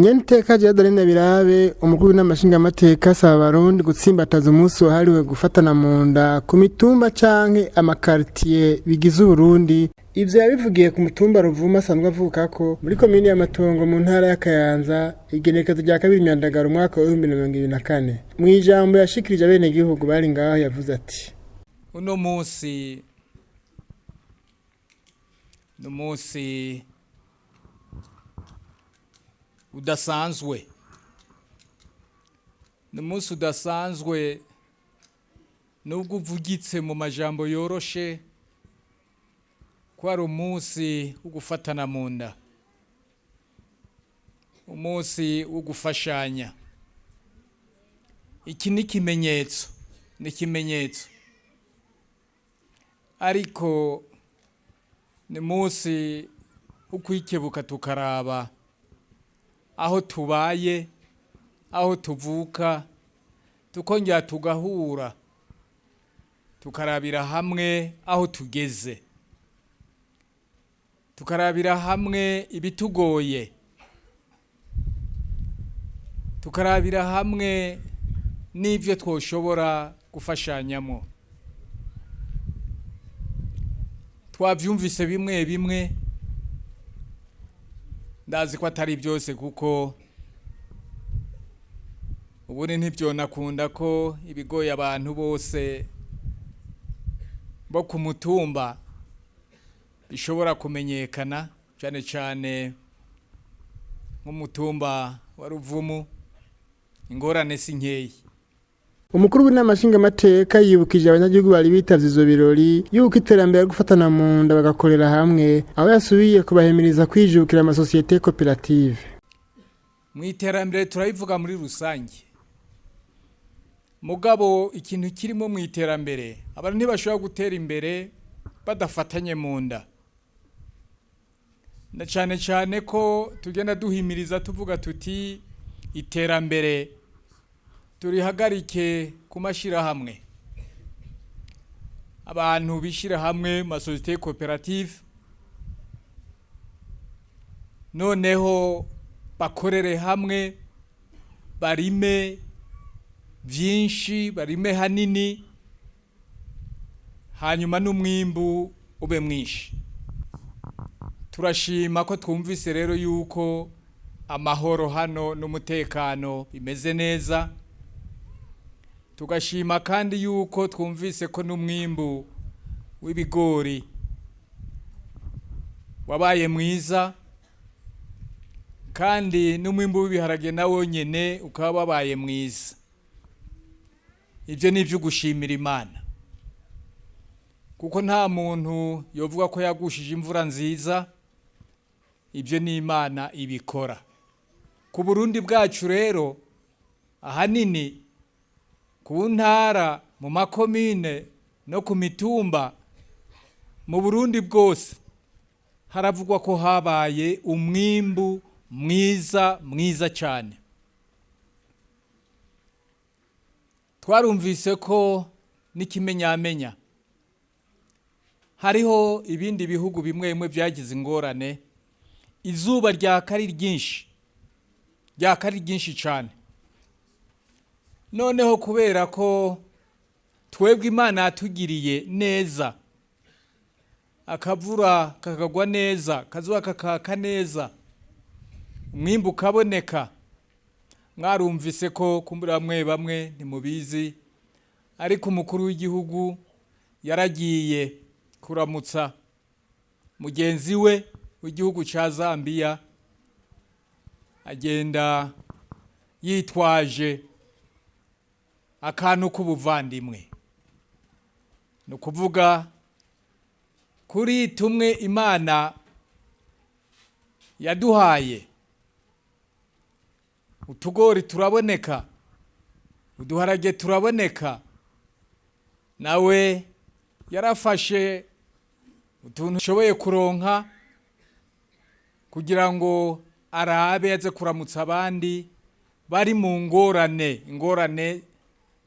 Nyeniteka Gelase Daniel Ndabirabe umukuru w'Inama Nshingamateka asaba abarundi gutsimbataza umunsi wahariwe gufatana mu nda ku mitumba canke karitiye bigize Uburundi. Ivyo yabivugiye ku mutumba Ruvumu asanzwe avukako muri komine ya Matongo mu ntara ya Kayanza igenekerezo rya 2 Myandagaro umwaka wa 2024. Mwijambo yashikirije abene gihugu bari ngaho yavuze ati: Uno munsi udasanzwe n'umunsi udasanzwe nubwo uvugitse mu majambo yoroshe ko ari umunsi wo gufatana mu nda, umunsi wo gufashanya. Iki ni ikimenyetso ariko ni munsi wo kwikebuka tukaraba aho tubaye, aho tuvuka, tukongera tugahura tukarabira hamwe aho tugeze, tukarabira hamwe ibitugoye, tukarabira hamwe n'ivyo twoshobora gufashanyamo. Twavyumvise bimwe bimwe, ndazi ko atari byose kuko ubundi ntivyonakunda ko ibigoye abantu bose bo ku mutumba bishobora kumenyekana, cyane cyane nk'umutumba wa Ruvumu ingorane si nkeyi. Umukuru w'Inama Nshingamateka yibukije abanyagihugu bari bitavye izo birori yuko iterambere gufatana mu nda bagakorera hamwe, aho yasubiye kubahimiriza kwijukira amasosiyete koperative. Mu iterambere turabivuga muri rusange, mugabo ikintu kirimo mu iterambere abantu ntibashobora gutera imbere badafatanye mu nda, na cyane cyane ko tugenda duhimiriza tuvuga tuti iterambere turihagarike ku mashirahamwe. Abantu bishira hamwe masosiyete koperative noneho bakorere hamwe, barime vyinshi, barime hanini, hanyuma n'umwimbu ube mwinshi. Turashima ko twumvise rero yuko amahoro hano n'umutekano bimeze neza. Tugashima kandi yuko twumvise ko n'umwimbu w'ibigori wabaye mwiza, kandi n'umwimbu w'ibiharage nawo nyene ukaba wabaye mwiza. Ivyo ni ivyo gushimira Imana, kuko nta muntu yovuga ko yagushije imvura nziza, ivyo ni Imana ibikora. Ku Burundi bwacu rero ahanini ku ntara, mu makomine no ku mitumba, mu Burundi bwose haravugwa ko habaye umwimbu mwiza cyane. Twarumvise ko n'ikimenyamenya hariho ibindi bihugu bimwe bimwe byagize ingorane, izuba ryakari ryinshi cyane. Noneho kubera ko twebwe Imana yatugiriye neza, akavura kakagwa neza, kazuba kakaka neza, umwimbu ukaboneka. Mwarumvise ko kumbura bamwe ntimubizi, ariko umukuru w'igihugu yaragiye kuramutsa mugenzi we w'igihugu ca Zambia, agenda yitwaje akantu k'ubuvandimwe. Ni ukuvuga kuri tumwe Imana yaduhaye, utugori turaboneka, uduharage turaboneka, nawe yarafashe utuntu ushoboye kuronka kugira ngo arabe aze kuramutsa abandi bari mu ingorane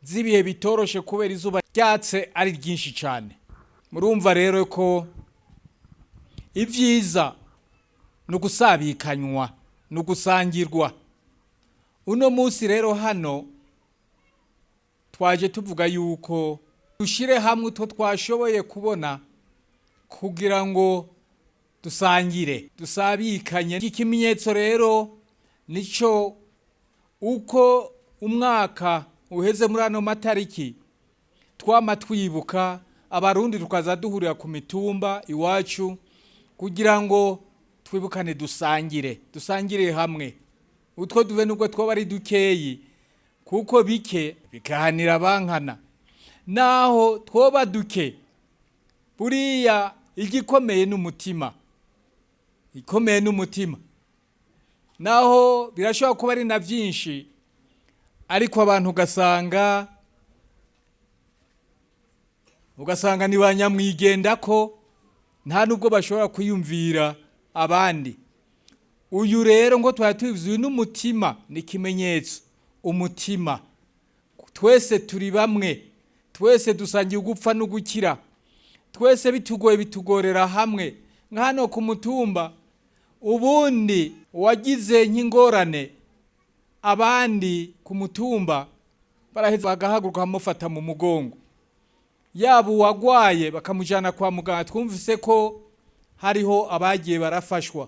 z'ibihe bitoroshe kubera izuba ryatse ari ryinshi cyane. Murumva rero ko ivyiza no gusabikanywa no gusangirwa uno munsi rero hano twaje tuvuga yuko dushire hamwe utwo twashoboye kubona kugira ngo dusangire dusabikanye. Iki kimenyetso rero nico uko umwaka uheze muri ano matariki twama twibuka abarundi tukaza duhurira ku mitumba iwacu kugira ngo twibukane dusangire hamwe utwo duve nubwo twoba ari dukeyi kuko bike bikahanira bankana naho twoba duke buriya igikomeye n'umutima naho birashobora kuba ari na byinshi ariko abantu ugasanga ni banyamwigendako nta nubwo bashobora kwiyumvira abandi. Uyu rero ngo twatubivuze n'umutima ni kimenyetso umutima twese turi bamwe twese dusangiye ugupfa no gukira twese bitugorera hamwe nk'hano ku mutumba ubundi wagize nk'ingorane abandi ku mutumba baraheza bagahaguruka bamufata mu mugongo yaba uwagwaye bakamujana kwa muganga twumvise ko hariho abagiye barafashwa.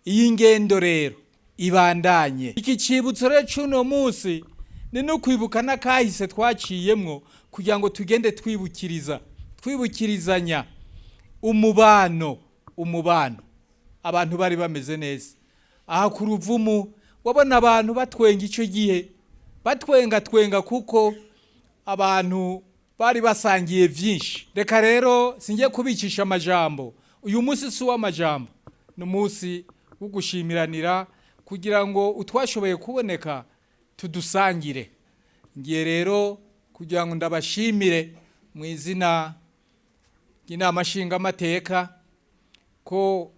Iyi ngendo rero ibandanye iki cibutso rero cuno munsi ni no kwibuka n'akahise twaciyemwo kugira ngo tugende twibukirizanya umubano abantu bari bameze neza. Aha ku Ruvumu wabona abantu batwenga ico gihe batwenga kuko abantu bari basangiye vyinshi. Reka rero singiye kubicisha amajambo, uyu munsi si w'amajambo n'umunsi wo gushimiranira kugira ngo utwashoboye kuboneka tudusangire. Ngiye rero kugira ngo ndabashimire mu izina ry'Inama Nshingamateka ko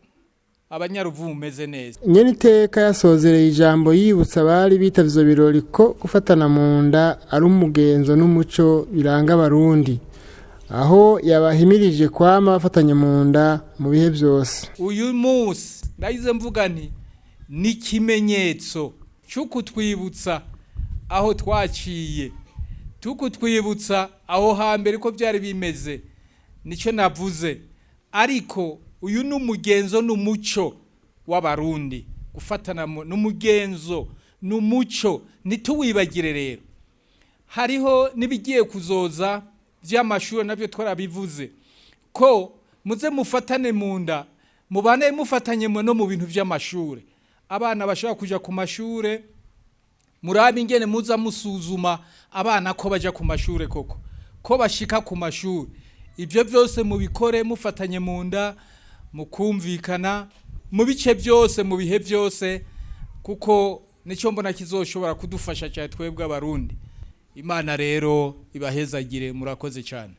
abanyaruvumu meze neza. Nyeniteka yasozereye ijambo yibutsa abari bitavye ivyo birori ko gufatana mu nda ari umugenzo n'umuco biranga abarundi, aho yabahimirije kwama bafatanye mu nda mu bihe byose. Uyu munsi ndayize mvuga nti ni kimenyetso cy'ukutwibutsa aho twaciye, tukutwibutsa aho hambere ko byari bimeze, nico navuze. Ariko uyu n'umugenzo n'umuco w'abarundi, gufatana n'umugenzo n'umuco nituwibagire. Rero hariho nibigiye kuzoza by'amashuri navyo twarabivuze ko muze mufatane mu nda mubane mufatanye no mu bintu by'amashuri. Abana bashaka kuja ku mashure murabe ingene muza musuzuma abana ko baja ku mashure koko ko bashika ku mashuri. Ibyo byose mubikore mufatanye mu nda mukumvikana mu bice byose mu bihe byose kuko nico mbona kizoshobora kudufasha cyane twebwe abarundi. Imana rero ibahezagire, murakoze cyane.